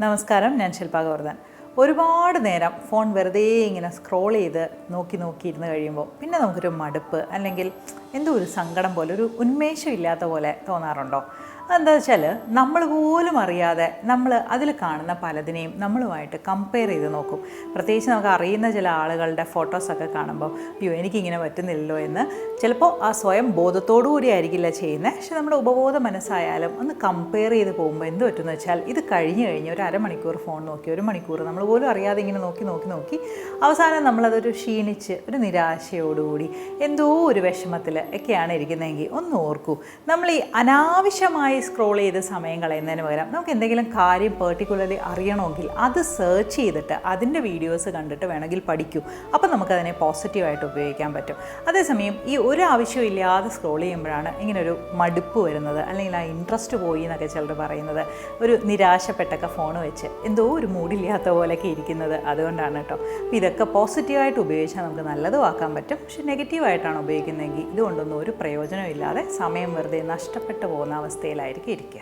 നമസ്കാരം, ഞാൻ ശില്പ ഗോവർദ്ധൻ. ഒരുപാട് നേരം ഫോൺ വെറുതെ ഇങ്ങനെ സ്ക്രോൾ ചെയ്ത് നോക്കിയിരുന്ന് കഴിയുമ്പോൾ പിന്നെ നമുക്കൊരു മടുപ്പ് അല്ലെങ്കിൽ എന്തോ ഒരു സങ്കടം പോലെ, ഒരു ഉന്മേഷം ഇല്ലാത്ത പോലെ തോന്നാറുണ്ടോ? അതെന്താ വെച്ചാൽ നമ്മൾ പോലും അറിയാതെ നമ്മൾ അതിൽ കാണുന്ന പലതിനെയും നമ്മളുമായിട്ട് കമ്പയർ ചെയ്ത് നോക്കും. പ്രത്യേകിച്ച് നമുക്ക് അറിയുന്ന ചില ആളുകളുടെ ഫോട്ടോസൊക്കെ കാണുമ്പോൾ അയ്യോ എനിക്കിങ്ങനെ പറ്റുന്നില്ലല്ലോ എന്ന് ചിലപ്പോൾ ആ സ്വയം ബോധത്തോടു കൂടി ആയിരിക്കില്ല ചെയ്യുന്നത്. പക്ഷെ നമ്മുടെ ഉപബോധ മനസ്സായാലും ഒന്ന് കമ്പയർ ചെയ്ത് പോകുമ്പോൾ എന്ത് പറ്റുമെന്ന് വെച്ചാൽ ഇത് കഴിഞ്ഞ് ഒരു അരമണിക്കൂർ ഫോൺ നോക്കി, ഒരു മണിക്കൂർ നമ്മൾ പോലും അറിയാതെ ഇങ്ങനെ നോക്കി അവസാനം നമ്മളതൊരു ക്ഷീണിച്ച് ഒരു നിരാശയോടുകൂടി എന്തോ ഒരു വിഷമത്തിൽ ഒക്കെയാണ് ഇരിക്കുന്നതെങ്കിൽ ഒന്ന് ഓർക്കൂ, നമ്മൾ ഈ അനാവശ്യമായി സ്ക്രോൾ ചെയ്ത് സമയം കളയുന്നതിന് പകരം നമുക്ക് എന്തെങ്കിലും കാര്യം പെർട്ടിക്കുലർലി അറിയണമെങ്കിൽ അത് സെർച്ച് ചെയ്തിട്ട് അതിൻ്റെ വീഡിയോസ് കണ്ടിട്ട് വേണമെങ്കിൽ പഠിക്കൂ. അപ്പം നമുക്കതിനെ പോസിറ്റീവായിട്ട് ഉപയോഗിക്കാൻ പറ്റും. അതേസമയം ഈ ഒരു ആവശ്യമില്ലാതെ സ്ക്രോൾ ചെയ്യുമ്പോഴാണ് ഇങ്ങനൊരു മടുപ്പ് വരുന്നത്, അല്ലെങ്കിൽ ആ ഇൻട്രസ്റ്റ് പോയി എന്നൊക്കെ ചിലർ പറയുന്നത്. ഒരു നിരാശപ്പെട്ടൊക്കെ ഫോൺ വെച്ച് എന്തോ ഒരു മൂഡില്ലാത്ത പോലെയൊക്കെ ഇരിക്കുന്നത് അതുകൊണ്ടാണ് കേട്ടോ. അപ്പോൾ ഇതൊക്കെ പോസിറ്റീവായിട്ട് ഉപയോഗിച്ചാൽ നമുക്ക് നല്ലതും ആക്കാൻ പറ്റും. പക്ഷെ നെഗറ്റീവായിട്ടാണ് ഉപയോഗിക്കുന്നതെങ്കിൽ ഇതുകൊണ്ടൊന്നും ഒരു പ്രയോജനമില്ലാതെ സമയം വെറുതെ നഷ്ടപ്പെട്ടു പോകുന്ന അവസ്ഥയിലായിരിക്കും ഇരിക്കുക.